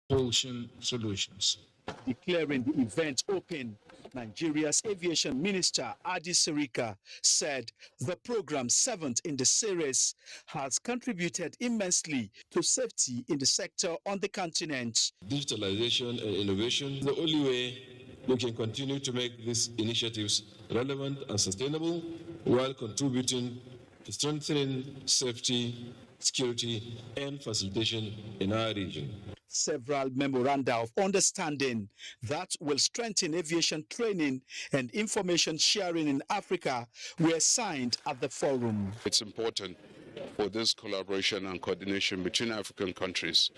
propulsion solutions. Declaring the event open, Nigeria's aviation minister Adi Sirika said the program, seventh in the series, has contributed immensely to safety in the sector on the continent. Digitalization and innovation is the only way we can continue to make these initiatives relevant and sustainable while contributing to strengthening safety, security, and facilitation in our region. Several memoranda of understanding that will strengthen aviation training and information sharing in Africa were signed at the forum. It's important for this collaboration and coordination between African countries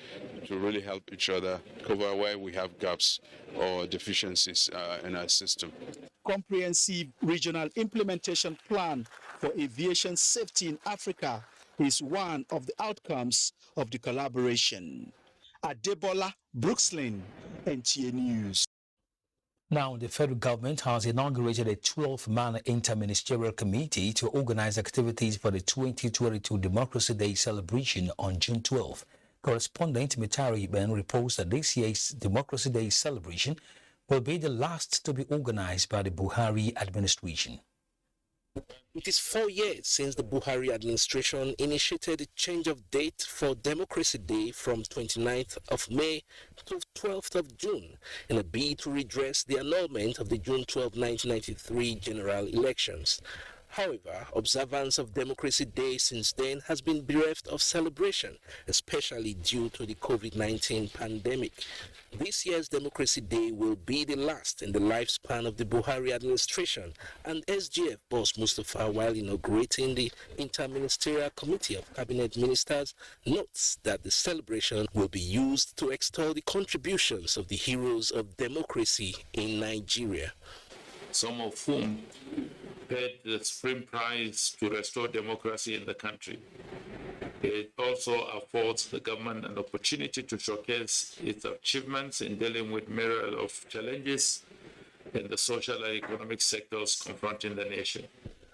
to really help each other cover where we have gaps or deficiencies in our system. Comprehensive regional implementation plan for aviation safety in Africa is one of the outcomes of the collaboration. Adebola Brookslyn, NTA News. Now, the federal government has inaugurated a 12-man interministerial committee to organize activities for the 2022 Democracy Day celebration on June 12. Correspondent Mitari Ben reports that this year's Democracy Day celebration will be the last to be organized by the Buhari administration. It is 4 years since the Buhari administration initiated a change of date for Democracy Day from 29th of May to 12th of June in a bid to redress the annulment of the June 12, 1993 general elections. However, observance of Democracy Day since then has been bereft of celebration, especially due to the COVID-19 pandemic. This year's Democracy Day will be the last in the lifespan of the Buhari administration, and SGF boss Mustafa, while inaugurating the Interministerial Committee of Cabinet Ministers, notes that the celebration will be used to extol the contributions of the heroes of democracy in Nigeria. Some of whom paid the supreme price to restore democracy in the country. It also affords the government an opportunity to showcase its achievements in dealing with myriad of challenges in the social and economic sectors confronting the nation.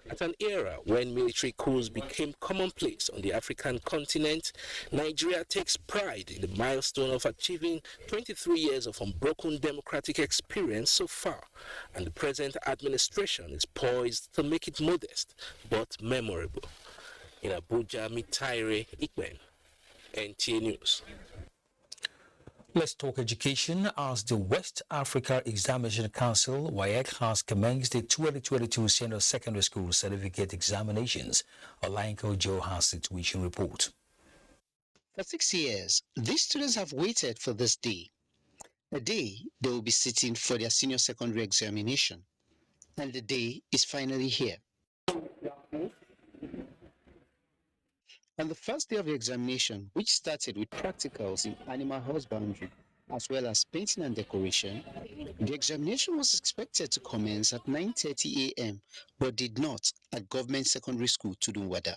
At an era when military coups became commonplace on the African continent, Nigeria takes pride in the milestone of achieving 23 years of unbroken democratic experience so far, and the present administration is poised to make it modest but memorable. In Abuja, Mitaire Ikben, NTA News. Let's talk education, as the West Africa Examination Council, WAEC, has commenced the 2022 Senior Secondary School Certificate Examinations. Olayinka Joe has the tuition report. For 6 years, these students have waited for this day. A day they will be sitting for their senior secondary examination. And the day is finally here. On the first day of the examination, which started with practicals in animal husbandry, as well as painting and decoration, the examination was expected to commence at 9:30 a.m., but did not at Government Secondary School, Tudunwada.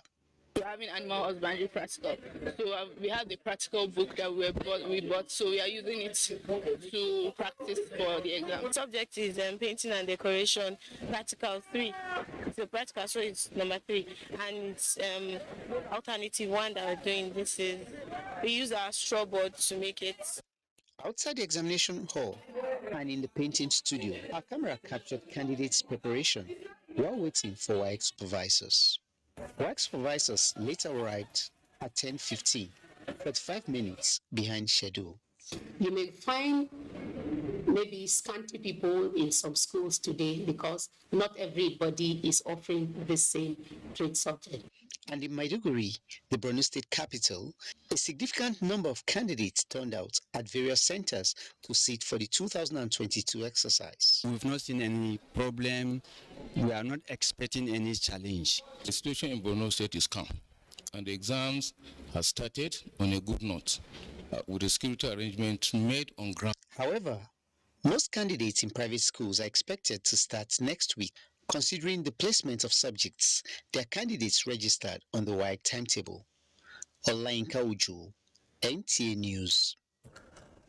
We're having animal husbandry practical. So we have the practical book that we bought, so we are using it to practice for the exam. The subject is painting and decoration, practical 3. So practical, so it's number 3. And it's alternative 1 that we're doing. This is, we use our straw board to make it. Outside the examination hall and in the painting studio, our camera captured candidates' preparation while waiting for WAEC supervisors. WAEC supervisors later arrived at 10:15, 45 minutes behind schedule. You may find maybe scanty people in some schools today because not everybody is offering the same trade subject. And in Maiduguri, the Borno State capital, a significant number of candidates turned out at various centers to sit for the 2022 exercise. We've not seen any problem. We are not expecting any challenge. The situation in Borno State is calm, and the exams have started on a good note, with the security arrangements made on ground. However, most candidates in private schools are expected to start next week. Considering the placement of subjects, their candidates registered on the WAEC timetable. Olayinka Joe, NTA News.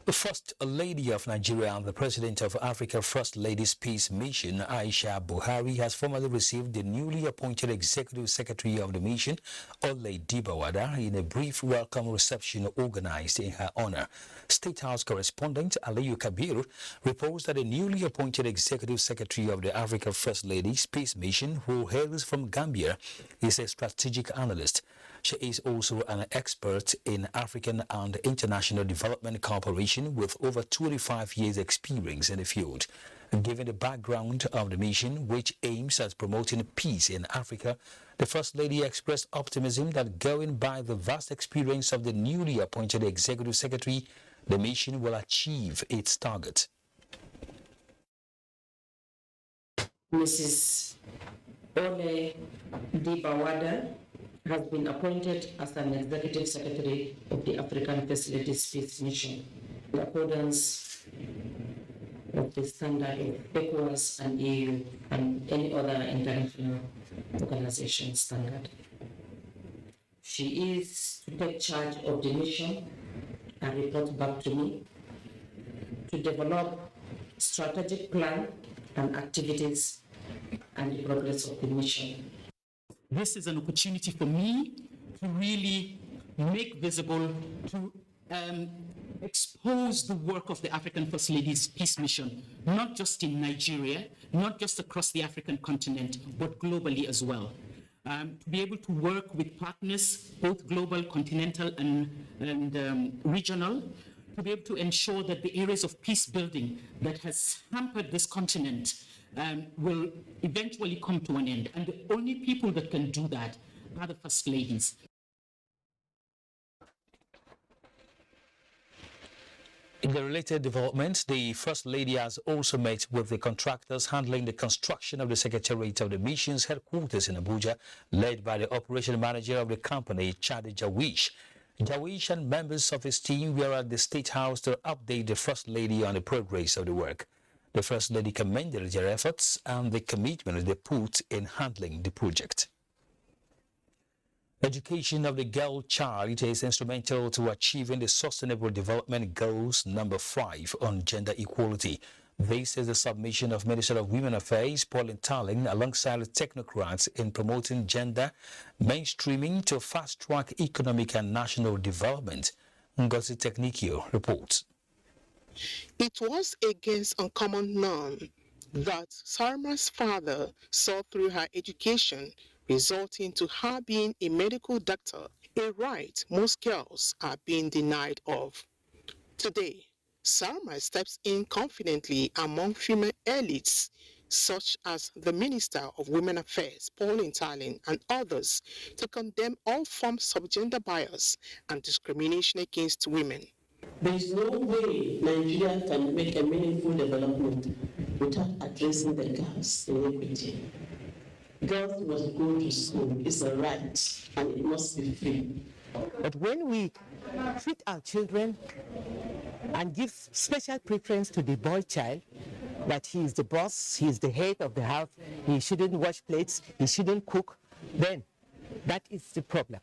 The First Lady of Nigeria and the President of Africa First Ladies Peace Mission, Aisha Buhari, has formally received the newly appointed Executive Secretary of the mission, Ole Dibawada, in a brief welcome reception organized in her honor. State House correspondent Aliyu Kabir reports that the newly appointed Executive Secretary of the Africa First Ladies Peace Mission, who hails from Gambia, is a strategic analyst. She is also an expert in African and international development cooperation with over 25 years' experience in the field. Given the background of the mission, which aims at promoting peace in Africa, the First Lady expressed optimism that going by the vast experience of the newly appointed Executive Secretary, the mission will achieve its target. Mrs. Ole Dibawada has been appointed as an Executive Secretary of the African Facilities Peace Mission in accordance with the standard of ECOWAS and EU and any other international organization standard. She is to take charge of the mission and report back to me to develop strategic plan and activities and the progress of the mission. This is an opportunity for me to really make visible, to expose the work of the African First Ladies Peace Mission, not just in Nigeria, not just across the African continent, but globally as well. To be able to work with partners, both global, continental, and regional, to be able to ensure that the areas of peace building that has hampered this continent will eventually come to an end. And the only people that can do that are the First Ladies. In the related developments, the First Lady has also met with the contractors handling the construction of the Secretariat of the Mission's headquarters in Abuja, led by the operation manager of the company, Chade Jawish. Jawish and members of his team were at the State House to update the First Lady on the progress of the work. The First Lady commended their efforts and the commitment they put in handling the project. Education of the girl child is instrumental to achieving the Sustainable Development Goals number 5 on gender equality. This is the submission of Minister of Women Affairs, Pauline Talin, alongside technocrats in promoting gender mainstreaming to fast-track economic and national development. Ngozi Teknikio reports. It was against uncommon norm that Sarma's father saw through her education, resulting to her being a medical doctor, a right most girls are being denied of. Today, Sarma steps in confidently among female elites, such as the Minister of Women Affairs, Pauline Talin, and others, to condemn all forms of gender bias and discrimination against women. There is no way Nigeria can make a meaningful development without addressing the gaps in equity. Girls must go to school. It's a right, and it must be free. But when we treat our children and give special preference to the boy child, that he is the boss, he is the head of the house, he shouldn't wash plates, he shouldn't cook, then that is the problem.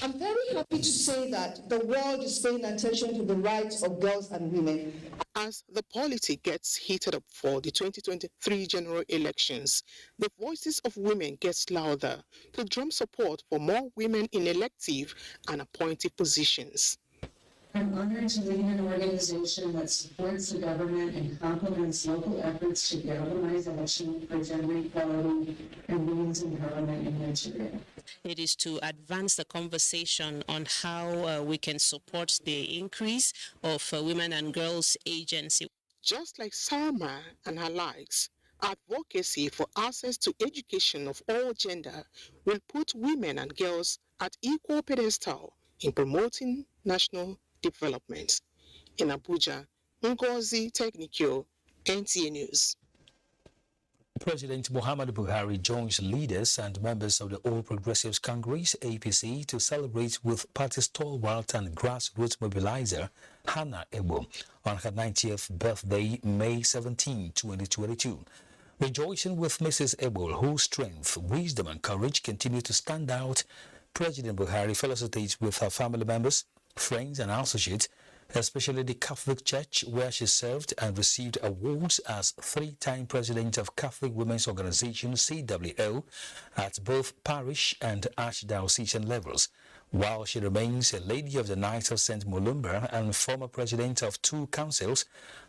I'm very happy to say that the world is paying attention to the rights of girls and women. As the polity gets heated up for the 2023 general elections, the voices of women gets louder to drum support for more women in elective and appointed positions. I'm honored to lead an organization that supports the government and complements local efforts to galvanize action for gender equality and women's empowerment in Nigeria. It is to advance the conversation on how we can support the increase of women and girls agency. Just like Sarma and her likes, advocacy for access to education of all gender will put women and girls at equal pedestal in promoting national development. In Abuja, Ngozi Teknikio, NTA News. President Muhammadu Buhari joins leaders and members of the All Progressives Congress, APC, to celebrate with party stalwart and grassroots mobilizer Hannah Ebo on her 90th birthday, May 17, 2022. Rejoicing with Mrs. Ebo, whose strength, wisdom and courage continue to stand out, President Buhari felicitates with her family members, friends and associates especially the Catholic Church, where she served and received awards as three-time president of Catholic Women's Organization (CWO) at both parish and archdiocesan levels. While she remains a Lady of the Knights of St. Mulumba and former president of two councils,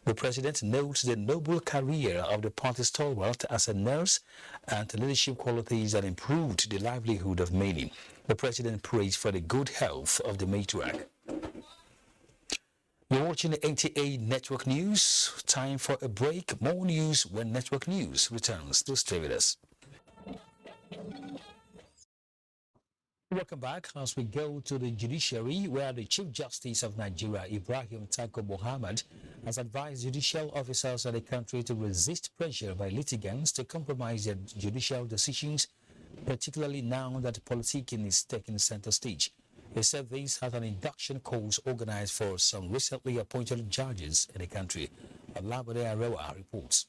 the president notes the noble career of the party stalwart as a nurse and leadership qualities that improved the livelihood of many. The president praised for the good health of the matriarch. You're watching the NTA Network News. Time for a break. More news when Network News returns. Do stay with us. Welcome back as we go to the judiciary, where the Chief Justice of Nigeria, Ibrahim Taiko Mohammed, has advised judicial officers of the country to resist pressure by litigants to compromise their judicial decisions, particularly now that politicking is taking center stage. He said this at an induction course organized for some recently appointed judges in the country. Olabode Arewa reports.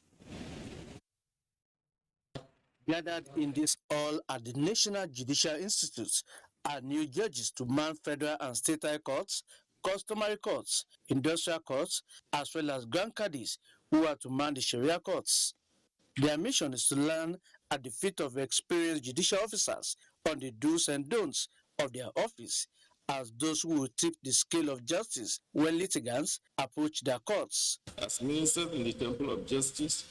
Gathered in this hall at the National Judicial Institute are new judges to man federal and state high courts, customary courts, industrial courts, as well as grand caddies who are to man the Sharia courts. Their mission is to learn at the feet of experienced judicial officers on the do's and don'ts of their office as those who will tip the scale of justice when litigants approach their courts. As ministers in the Temple of Justice,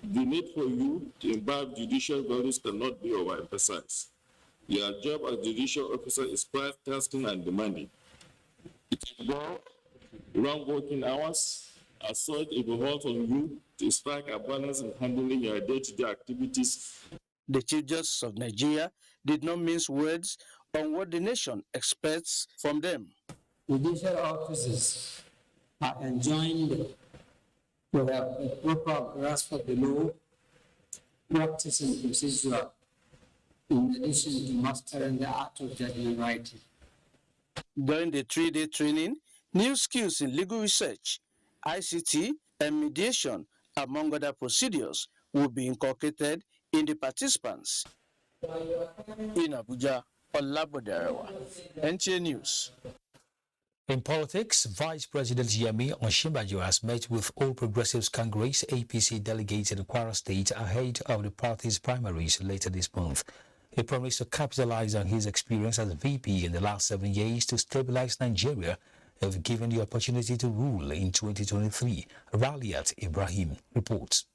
the need for you to imbibe judicial values cannot be overemphasized. Your job as judicial officer is quite tasking and demanding. It involves long working hours. As such, it will hold on you to strike a balance in handling your day-to-day activities. The Chief Justice of Nigeria did not mince words on what the nation expects from them. Judicial officers are enjoined to have a proper grasp of the law, practice and procedure, in addition to mastering the art of judgment writing. During the 3-day training, new skills in legal research, ICT, and mediation, among other procedures, will be inculcated in the participants. In Abuja, Olabode Arewa, NTA News. In politics, Vice President Yemi Osinbajo has met with All Progressives Congress APC delegates in Kwara State ahead of the party's primaries later this month. He promised to capitalize on his experience as VP in the last 7 years to stabilize Nigeria if given the opportunity to rule in 2023. Raliat Ibrahim reports.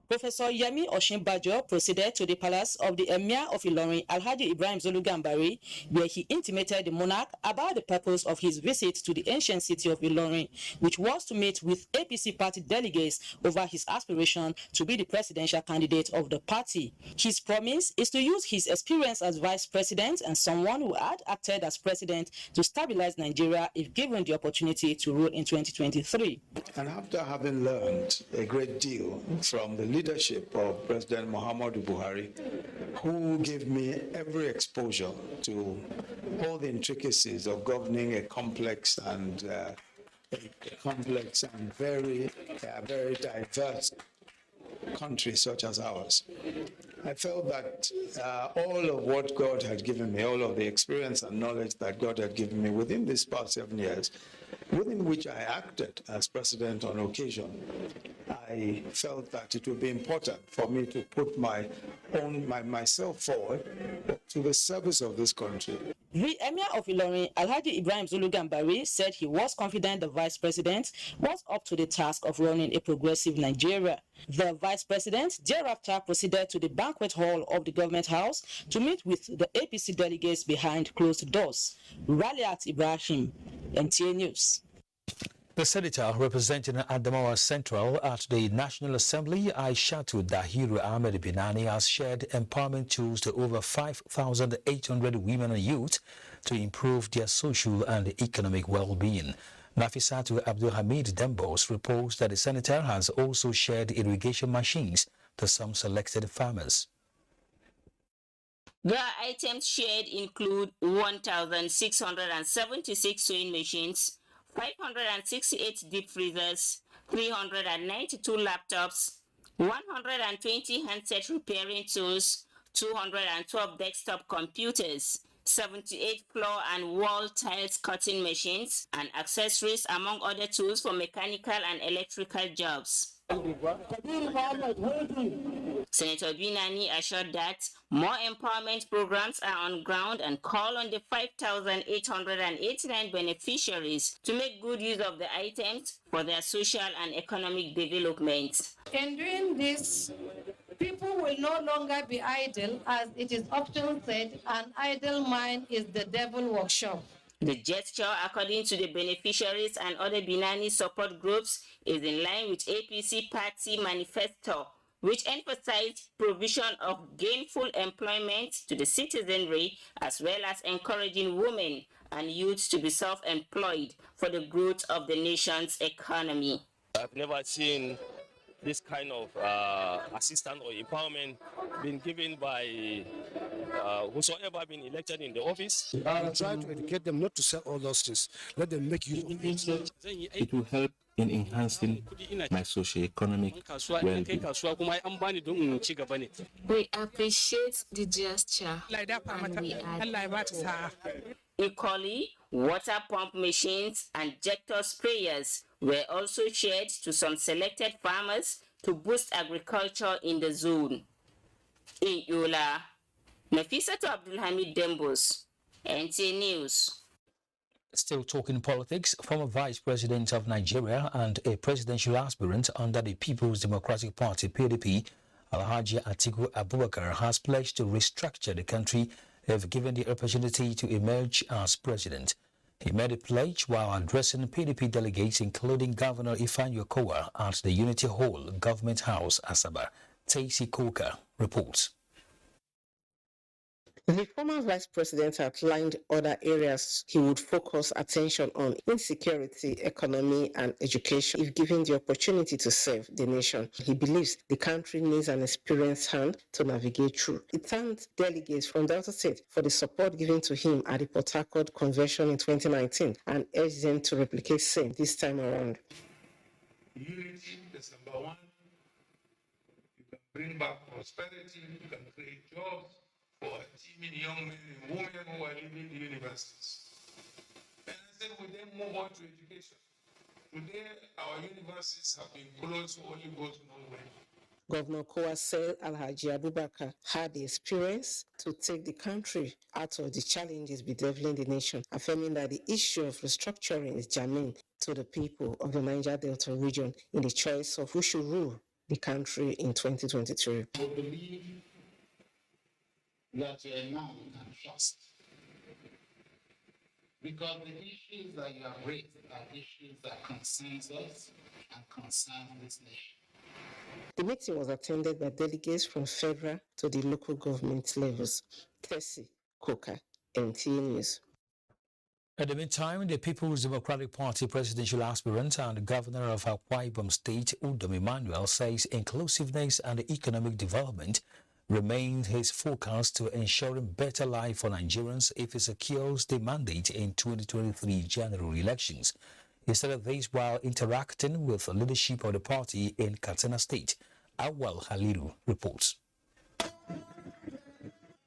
Professor Yemi Osinbajo proceeded to the palace of the Emir of Ilorin, Alhaji Ibrahim Zulu Gambari, where he intimated the monarch about the purpose of his visit to the ancient city of Ilorin, which was to meet with APC party delegates over his aspiration to be the presidential candidate of the party. His promise is to use his experience as vice president and someone who had acted as president to stabilize Nigeria if given the opportunity to rule in 2023. And after having learned a great deal from the leadership of President Muhammadu Buhari, who gave me every exposure to all the intricacies of governing a complex and very diverse country such as ours. I felt that all of what God had given me, all of the experience and knowledge that God had given me within these past 7 years, within which I acted as president on occasion, I felt that it would be important for me to put myself forward to the service of this country. The Emir of Ilorin, Alhaji Ibrahim Zulu Gambari, said he was confident the vice president was up to the task of running a progressive Nigeria. The vice president thereafter proceeded to the banquet hall of the government house to meet with the APC delegates behind closed doors. Raliat Ibrahim, NTA News. The senator representing Adamawa Central at the National Assembly, Aishatu Dahiru Ahmed Binani, has shared empowerment tools to over 5,800 women and youth to improve their social and economic well-being. Nafisatu Abdul Hamid Dembos reports that the senator has also shared irrigation machines to some selected farmers. The items shared include 1,676 sewing machines, 568 deep freezers, 392 laptops, 120 handset repairing tools, 212 desktop computers, 78 floor and wall tiles cutting machines, and accessories, among other tools for mechanical and electrical jobs. Senator Binani assured that more empowerment programs are on ground and called on the 5,889 beneficiaries to make good use of the items for their social and economic development. In doing this, people will no longer be idle, as it is often said, an idle mind is the devil workshop. The gesture, according to the beneficiaries and other Binani support groups, is in line with APC party manifesto, which emphasized provision of gainful employment to the citizenry, as well as encouraging women and youth to be self-employed for the growth of the nation's economy. I've never seen this kind of assistance or empowerment being given by whosoever been elected in the office. I try to educate them not to sell all those things. Let them make use of it. It will help in enhancing my socio-economic well-being. We appreciate the gesture and we are Equally, water pump machines and jector sprayers were also shared to some selected farmers to boost agriculture in the zone. In Yola, Nafisatu Abdulhamid Dembos, NTA News. Still talking politics, former Vice President of Nigeria and a presidential aspirant under the People's Democratic Party (PDP), Alhaji Atiku Abubakar, has pledged to restructure the country if given the opportunity to emerge as president. He made a pledge while addressing PDP delegates, including Governor Ifeanyi Okowa, at the Unity Hall, Government House, Asaba. Tacy Coker reports. The former vice president outlined other areas he would focus attention on: insecurity, economy, and education, if given the opportunity to serve the nation. He believes the country needs an experienced hand to navigate through. He thanked delegates from Delta State for the support given to him at the Port Harcourt Convention in 2019 and urged them to replicate same this time around. Unity is number one. You can bring back prosperity, you can create jobs for teaming young men and women who are leaving the universities. And I said, we then move on to education. Today, our universities have been closed, only goes nowhere. Governor Okowa said Alhaji Abubakar had the experience to take the country out of the challenges bedeviling the nation, affirming that the issue of restructuring is germane to the people of the Niger Delta region in the choice of who should rule the country in 2023. I believe that now we can trust, because the issues that you have raised are issues that concern us and concern this nation. The meeting was attended by delegates from federal to the local government levels. Tacy Coker, NTA News. In the meantime, the People's Democratic Party presidential aspirant and governor of Akwa Ibom State, Udom Emmanuel, says inclusiveness and economic development remained his focus to ensuring better life for Nigerians if he secures the mandate in 2023 general elections. He said this while interacting with the leadership of the party in Katsina State. Awal Haliru reports.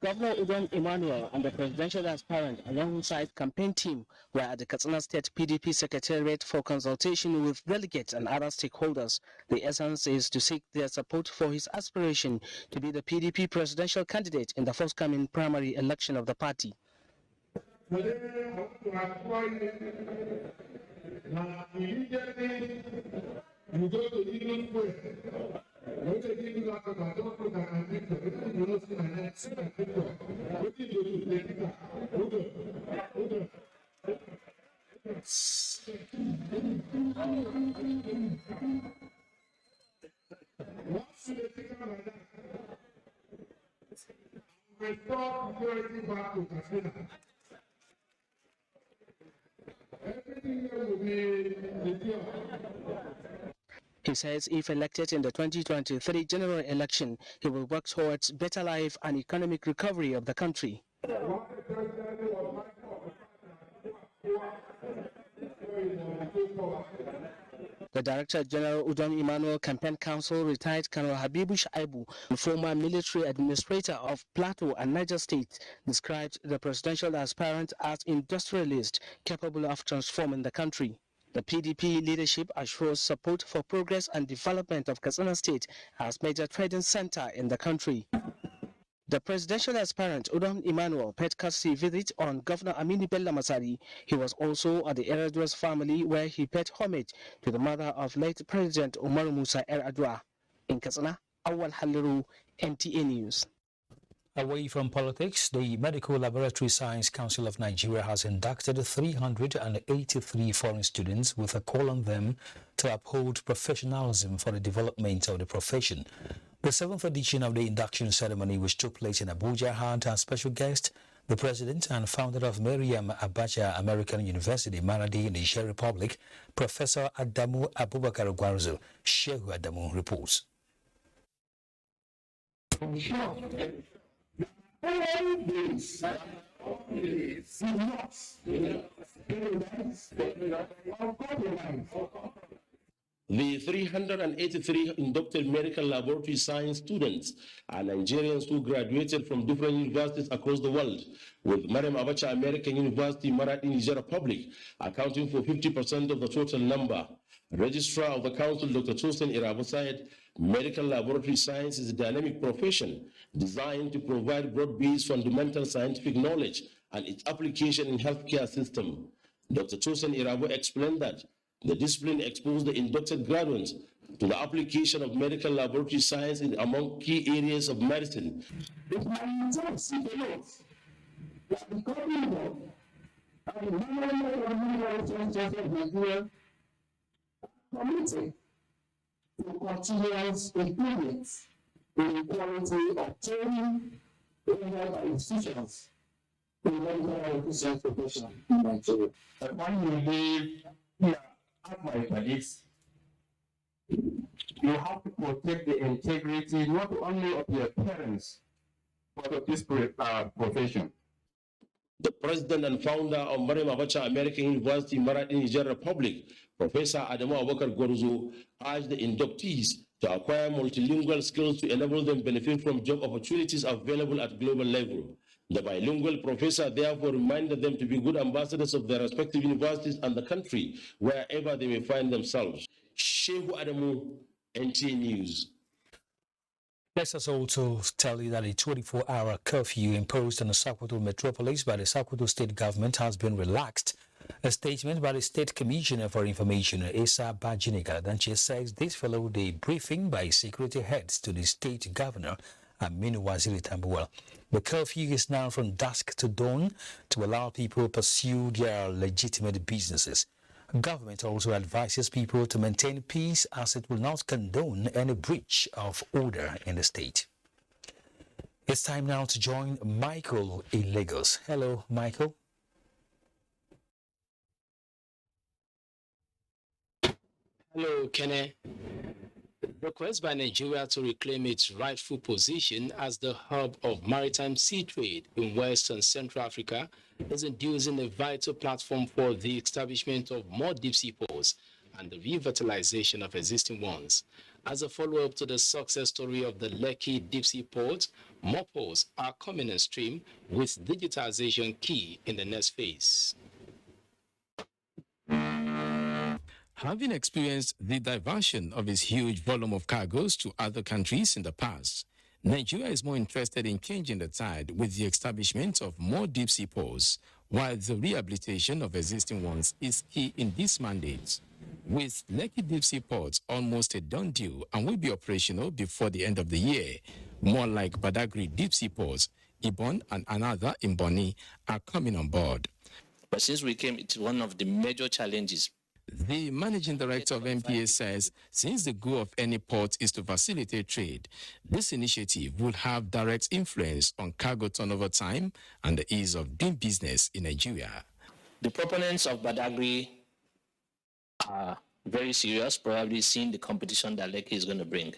Governor Udom Emmanuel and the presidential aspirant alongside campaign team were at the Katsina State PDP Secretariat for consultation with delegates and other stakeholders. The essence is to seek their support for his aspiration to be the PDP presidential candidate in the forthcoming primary election of the party. He says if elected in the 2023 general election, he will work towards better life and economic recovery of the country. The Director General Udom Emmanuel Campaign Council, retired Colonel Habibu Shaibu, the former military administrator of Plateau and Niger State, described the presidential aspirant as industrialist capable of transforming the country. The PDP leadership assures support for progress and development of Katsina State as major trading center in the country. The presidential aspirant Udom Emmanuel paid courtesy visit on Governor Aminu Bello Masari. He was also at the Eradwa's family where he paid homage to the mother of late President Umaru Musa Eradwa. In Katsina, Awal Haliru, NTA News. Away from politics, the Medical Laboratory Science Council of Nigeria has inducted 383 foreign students with a call on them to uphold professionalism for the development of the profession. The 7th edition of the induction ceremony, which took place in Abuja, had as special guest the president and founder of Maryam Abacha American University, Maradi, in the Niger Republic, Professor Adamu Abubakar Gwarzo. Shehu Adamu reports. The 383 inducted medical laboratory science students are Nigerians who graduated from different universities across the world, with Maryam Abacha American University, Maradi, Niger Republic, accounting for 50% of the total number. Registrar of the Council, Dr. Tosin Irabu, said medical laboratory science is a dynamic profession designed to provide broad-based fundamental scientific knowledge and its application in healthcare system. Dr. Tosin Irabu explained that the discipline exposed the inducted graduates to the application of medical laboratory science in among key areas of medicine. Committed to continuous improvement in the quality of training in health institutions in medical research profession in Nigeria. But when you leave here at my colleagues, you have to protect the integrity not only of your parents, but of this profession. The president and founder of Maryam Abacha American University, Maradi, Niger Republic, Professor Adamu Abubakar Gwarzo, urged the inductees to acquire multilingual skills to enable them benefit from job opportunities available at global level. The bilingual professor therefore reminded them to be good ambassadors of their respective universities and the country, wherever they may find themselves. Shehu Adamu, NTA News. Let us also tell you that a 24-hour curfew imposed on the Sokoto metropolis by the Sokoto state government has been relaxed. A statement by the State Commissioner for Information, Esa Bajiniga Danche, says this followed a briefing by security heads to the state governor, Aminu Waziri Tambuwal. The curfew is now from dusk to dawn to allow people to pursue their legitimate businesses. Government also advises people to maintain peace as it will not condone any breach of order in the state. It's time now to join Michael in Lagos. Hello, Michael. Hello, Kene. Request by Nigeria to reclaim its rightful position as the hub of maritime sea trade in West and Central Africa is inducing a vital platform for the establishment of more deep-sea ports and the revitalization of existing ones. As a follow-up to the success story of the Lekki deep-sea port, more ports are coming on stream with digitization key in the next phase. Having experienced the diversion of its huge volume of cargoes to other countries in the past, Nigeria is more interested in changing the tide with the establishment of more deep-sea ports, while the rehabilitation of existing ones is key in this mandate. With Lekki deep-sea ports almost a done deal and will be operational before the end of the year, more like Badagry deep-sea ports, Ibon and another in Boni are coming on board. But since we came, it's one of the major challenges. The managing director of MPA says since the goal of any port is to facilitate trade, this initiative will have direct influence on cargo turnover time and the ease of doing business in Nigeria. The proponents of Badagry are very serious, probably seeing the competition that Lekki is going to bring.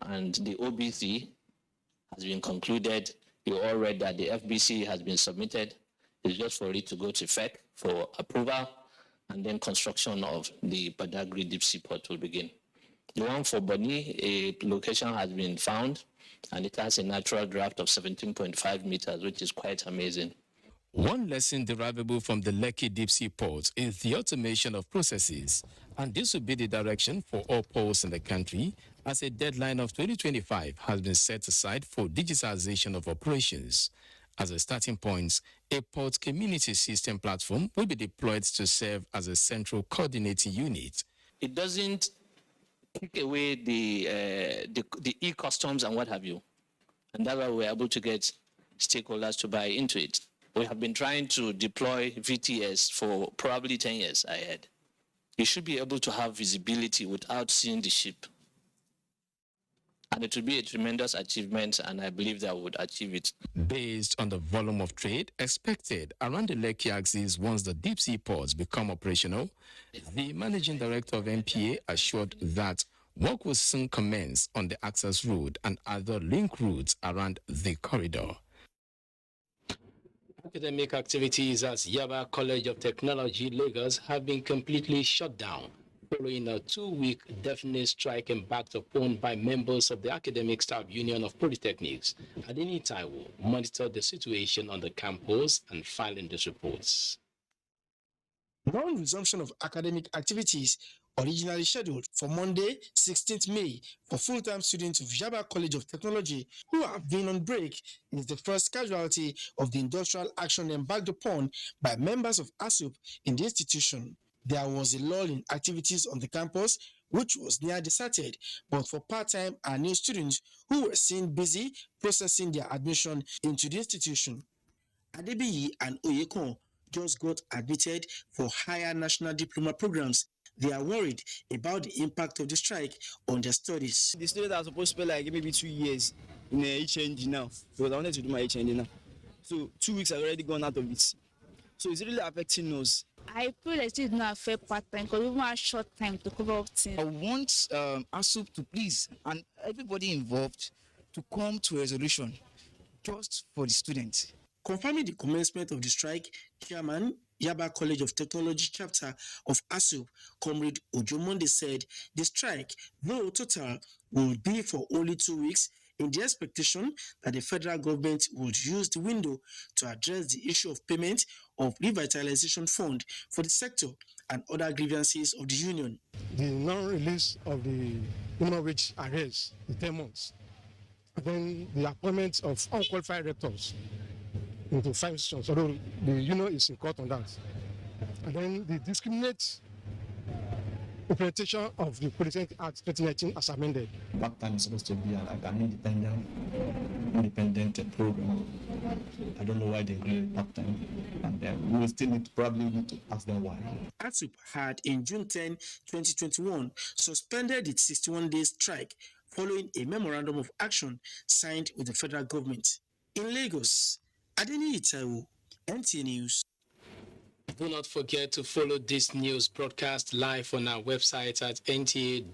And the OBC has been concluded. You all read that the FBC has been submitted. It's just for it to go to FEC for approval. and then construction of the Badagry deep sea port will begin. The one for Boni, a location has been found, and it has a natural draft of 17.5 meters, which is quite amazing. One lesson derivable from the Lekki deep sea port is the automation of processes, and this will be the direction for all ports in the country, as a deadline of 2025 has been set aside for digitization of operations. As a starting point, a port community system platform will be deployed to serve as a central coordinating unit. It doesn't take away the e-customs and what have you, and that's why we're able to get stakeholders to buy into it. We have been trying to deploy VTS for probably 10 years ahead. You should be able to have visibility without seeing the ship. And it will be a tremendous achievement, and I believe that we would achieve it. Based on the volume of trade expected around the Lekki axis once the deep sea ports become operational, the managing director of NPA assured that work will soon commence on the access route and other link routes around the corridor. Academic activities at Yaba College of Technology, Lagos, have been completely shut down following a 2-week definite strike embarked upon by members of the Academic Staff Union of Polytechnics. Adini Taiwo monitored the situation on the campus and filing these reports. Non-resumption of academic activities originally scheduled for Monday, 16th May, for full-time students of Yaba College of Technology who have been on break is the first casualty of the industrial action embarked upon by members of ASUP in the institution. There was a lull in activities on the campus, which was near deserted, but for part-time and new students who were seen busy processing their admission into the institution. Adebiyi and Oyekon just got admitted for higher national diploma programs. They are worried about the impact of the strike on their studies. The students are supposed to spend like maybe 2 years in HND now, because I wanted to do my HND now. So 2 weeks have already gone out of it. So it's really affecting us. I feel like it did not affect part-time because we have a short time to cover up things. I want ASUP to please and everybody involved to come to a resolution just for the students. Confirming the commencement of the strike, Chairman, Yaba College of Technology chapter of ASUP, Comrade Ojo Monday said the strike, though total, will be for only 2 weeks, in the expectation that the federal government would use the window to address the issue of payment of revitalization fund for the sector and other grievances of the union. The non-release of the minimum wage arrears, the 10 months, and then the appointment of unqualified rectors into 5 institutions, although the union is in court on that. And then the discriminate implementation of the Polytechnic Act 2019 as amended. Part-time is supposed to be like an independent program. I don't know why they included part-time, and we will still probably need to ask them why. ASUP had in June 10, 2021, suspended its 61-day strike following a memorandum of action signed with the federal government. In Lagos, Adeni Itaiwo, NTA News. Do not forget to follow this news broadcast live on our website at nta.ng/live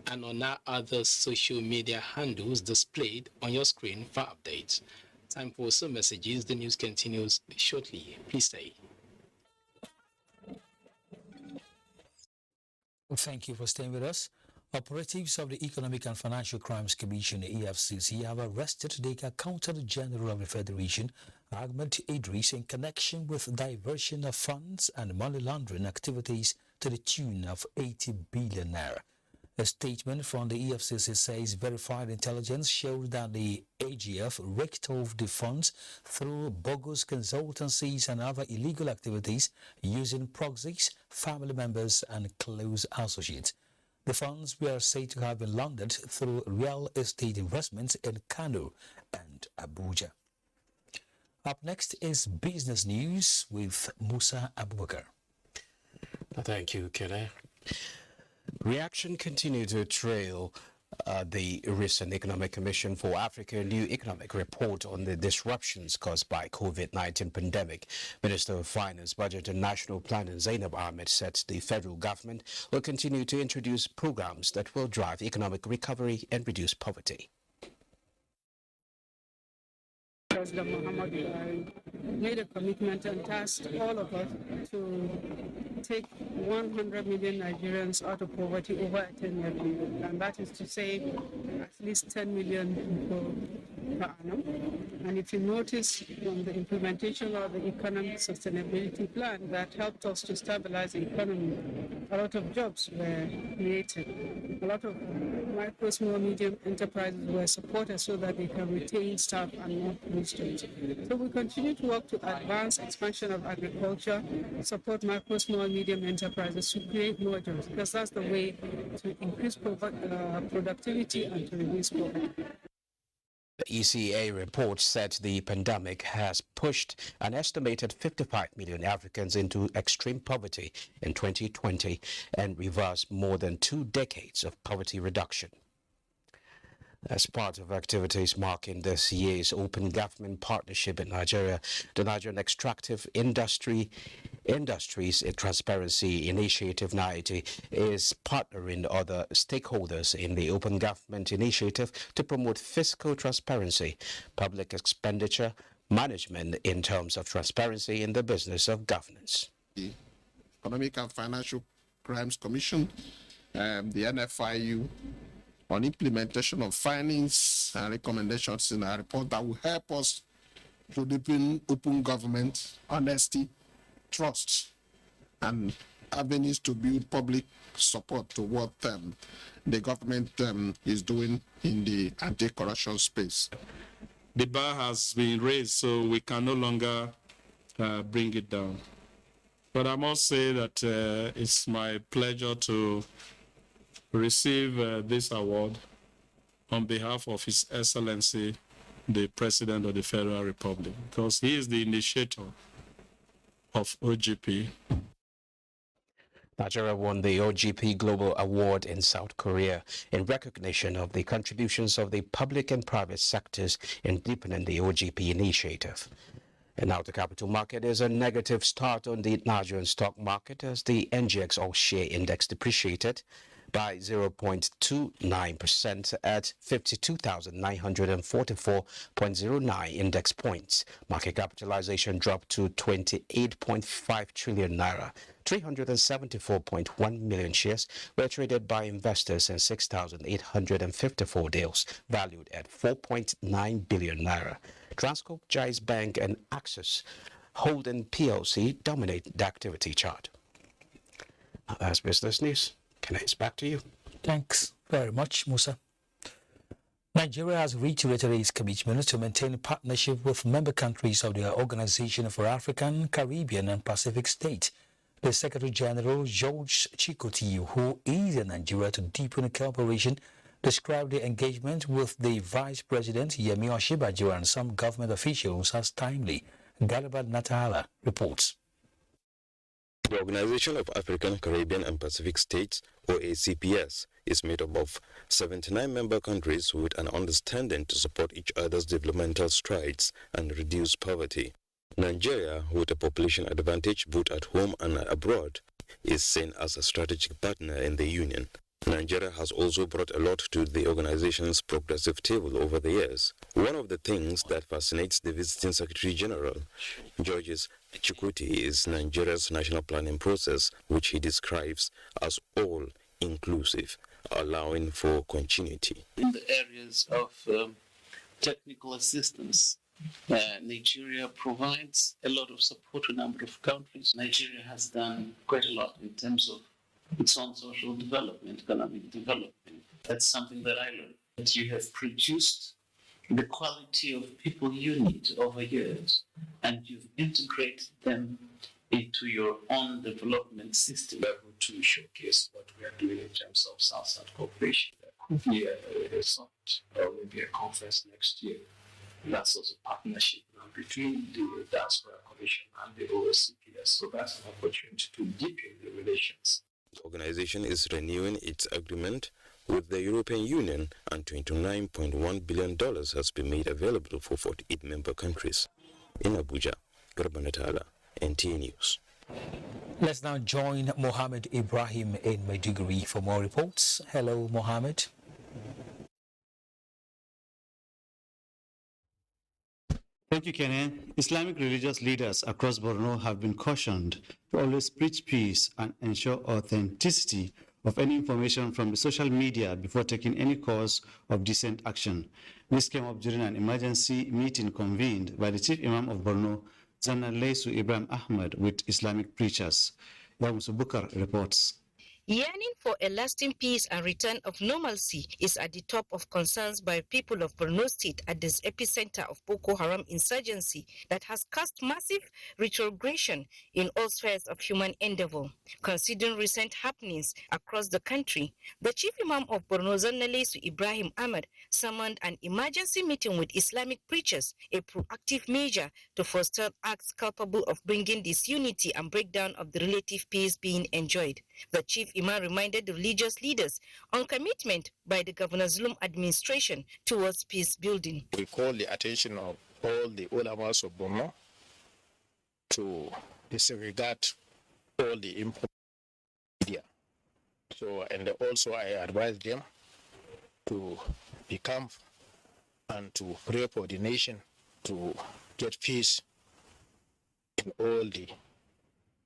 and on our other social media handles displayed on your screen for updates. Time for some messages. The news continues shortly. Please stay. Thank you for staying with us. Operatives of the Economic and Financial Crimes Commission, EFCC, have arrested the Accountant General of the Federation, Ahmed Idris, in connection with diversion of funds and money laundering activities to the tune of 80 billion naira. A statement from the EFCC says verified intelligence showed that the AGF raked off the funds through bogus consultancies and other illegal activities using proxies, family members and close associates. The funds were said to have been laundered through real estate investments in Kano and Abuja. Up next is business news with Musa Abubakar. Thank you, Kene. Reaction continued to trail the recent Economic Commission for Africa new economic report on the disruptions caused by COVID-19 pandemic. Minister of Finance, Budget and National Planning Zainab Ahmed said the federal government will continue to introduce programs that will drive economic recovery and reduce poverty. President Muhammad Buhari made a commitment and tasked all of us to take 100 million Nigerians out of poverty over a 10-year period, and that is to save at least 10 million people per annum. And if you notice from the implementation of the economic sustainability plan that helped us to stabilize the economy, a lot of jobs were created. A lot of micro, small, medium enterprises were supported so that they can retain staff and not lose jobs. So we continue to work to advance expansion of agriculture, support micro, small, medium enterprises to create more jobs, because that's the way to increase productivity and to reduce poverty. The ECA report said the pandemic has pushed an estimated 55 million Africans into extreme poverty in 2020 and reversed more than 2 decades of poverty reduction. As part of activities marking this year's Open Government Partnership in Nigeria, the Nigerian Extractive Industries Transparency Initiative (NIT) is partnering other stakeholders in the Open Government Initiative to promote fiscal transparency, public expenditure management in terms of transparency in the business of governance. The Economic and Financial Crimes Commission, the NFIU, on implementation of findings and recommendations in a report that will help us to deepen open government, honesty, trust, and avenues to build public support to what the government is doing in the anti-corruption space. The bar has been raised, so we can no longer bring it down. But I must say that it's my pleasure to receive this award on behalf of His Excellency, the President of the Federal Republic, because he is the initiator of OGP. Nigeria won the OGP Global Award in South Korea in recognition of the contributions of the public and private sectors in deepening the OGP initiative. And now the capital market is a negative start on the Nigerian stock market as the NGX All-Share Index depreciated by 0.29% at 52,944.09 index points. Market capitalization dropped to 28.5 trillion naira. 374.1 million shares were traded by investors in 6,854 deals, valued at 4.9 billion naira. Transcorp, Jais Bank, and Axis Holding PLC dominate the activity chart. Now that's business news. It's back to you. Thanks very much, Musa. Nigeria has reiterated its commitment to maintain a partnership with member countries of the Organization for African, Caribbean and Pacific States. The Secretary General, George Chikoti, who is in Nigeria to deepen cooperation, described the engagement with the Vice President, Yemi Osinbajo, and some government officials as timely. Galabat Natahala reports. The Organization of African, Caribbean and Pacific States, or ACPS, is made up of 79 member countries with an understanding to support each other's developmental strides and reduce poverty. Nigeria, with a population advantage both at home and abroad, is seen as a strategic partner in the Union. Nigeria has also brought a lot to the organization's progressive table over the years. One of the things that fascinates the visiting Secretary General, George Chikoti, is Nigeria's national planning process, which he describes as all-inclusive, allowing for continuity. In the areas of technical assistance, Nigeria provides a lot of support to a number of countries. Nigeria has done quite a lot in terms of its own social development, economic development. That's something that I learned. That you have produced the quality of people you need over years, and you've integrated them into your own development system. Level to showcase what we are doing in terms of South-South cooperation. There could be a summit or maybe a conference next year. That's also a partnership between the Diaspora Commission and the OSCPS. So that's an opportunity to deepen the relations. The organization is renewing its agreement with the European Union, and $29.1 billion has been made available for 48 member countries. In Abuja, Garbanatala, NTA News. Let's now join Mohammed Ibrahim in Maiduguri for more reports. Hello, Mohammed. Thank you, Kenen. Islamic religious leaders across Borno have been cautioned to always preach peace and ensure authenticity of any information from the social media before taking any course of decent action. This came up during an emergency meeting convened by the Chief Imam of Borno, Zanna Leisu Ibrahim Ahmed, with Islamic preachers. Yamusu Bukar reports. Yearning for a lasting peace and return of normalcy is at the top of concerns by people of Borno State at this epicenter of Boko Haram insurgency that has caused massive retrogression in all spheres of human endeavor. Considering recent happenings across the country, the Chief Imam of Borno, Zanalesu Ibrahim Ahmed, summoned an emergency meeting with Islamic preachers, a proactive measure to foster acts capable of bringing disunity and breakdown of the relative peace being enjoyed. The Chief Imam reminded the religious leaders on commitment by the Governor Zulum administration towards peace building. We call the attention of all the ulamas of Borno to disregard all the information media. So, and also I advise them to be calm and to pray for the nation to get peace in all the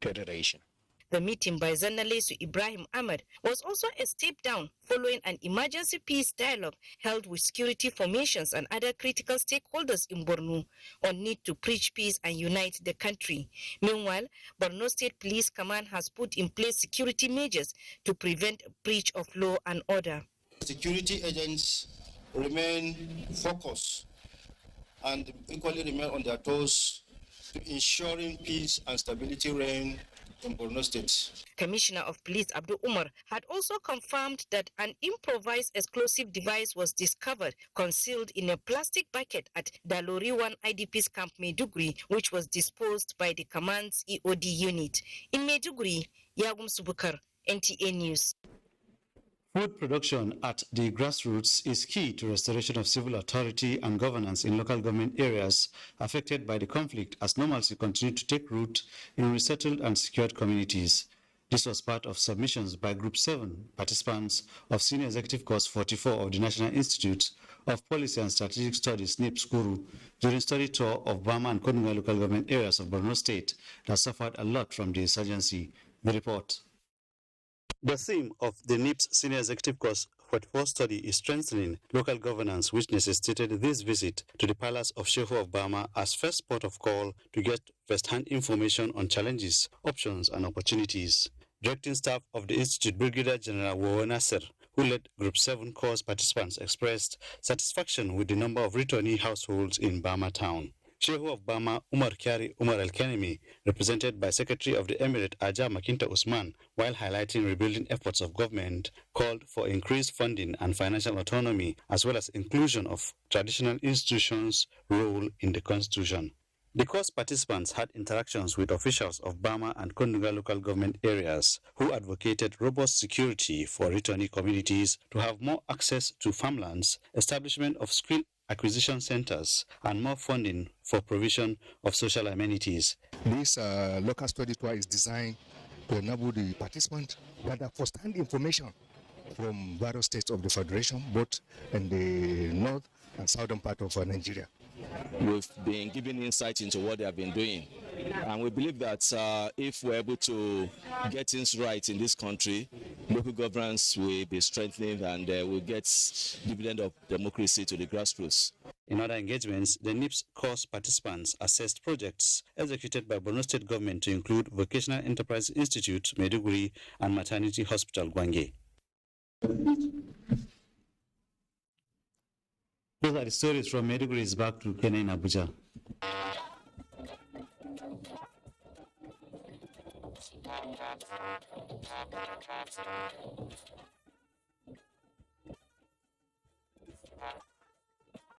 federation. The meeting by Zanalesu Ibrahim Ahmed was also a step down following an emergency peace dialogue held with security formations and other critical stakeholders in Borno on need to preach peace and unite the country. Meanwhile, Borno State Police Command has put in place security measures to prevent breach of law and order. Security agents remain focused and equally remain on their toes to ensuring peace and stability reign in Borno State. Commissioner of Police Abdul Umar had also confirmed that an improvised explosive device was discovered concealed in a plastic bucket at Dalori 1 IDP's camp Maiduguri, which was disposed by the command's EOD unit. In Maiduguri, Yagum Subukar, NTA News. Food production at the grassroots is key to restoration of civil authority and governance in local government areas affected by the conflict as normalcy continued to take root in resettled and secured communities. This was part of submissions by Group 7 participants of Senior Executive Course 44 of the National Institute of Policy and Strategic Studies, NIPS Kuru, during study tour of Bama and Kodunga local government areas of Borno State that suffered a lot from the insurgency. The report. The theme of the NIPS Senior Executive Course 44 study is strengthening local governance, which necessitated this visit to the Palace of Shehu of Bama as first port of call to get first-hand information on challenges, options, and opportunities. Directing staff of the Institute, Brigadier General Wowo Nasser, who led Group 7 course participants, expressed satisfaction with the number of returnee households in Bama town. Shehu of Bama, Umar Kyari Umar Al-Kanemi, represented by Secretary of the Emirate Aja Makinta Usman, while highlighting rebuilding efforts of government, called for increased funding and financial autonomy, as well as inclusion of traditional institutions' role in the constitution. The course participants had interactions with officials of Bama and Kondunga local government areas who advocated robust security for returnee communities to have more access to farmlands, establishment of skill acquisition centers, and more funding for provision of social amenities. This local study tour is designed to enable the participants to gather first-hand information from various states of the Federation, both in the north and southern part of Nigeria. We've been given insight into what they have been doing, and we believe that if we're able to get things right in this country, local governance will be strengthened and we'll get dividend of democracy to the grassroots. In other engagements, the NIPS course participants assessed projects executed by Borno State government to include Vocational Enterprise Institute, Maiduguri, and Maternity Hospital, Gwange. Those are the stories from Maiduguri back to Kenya in Abuja.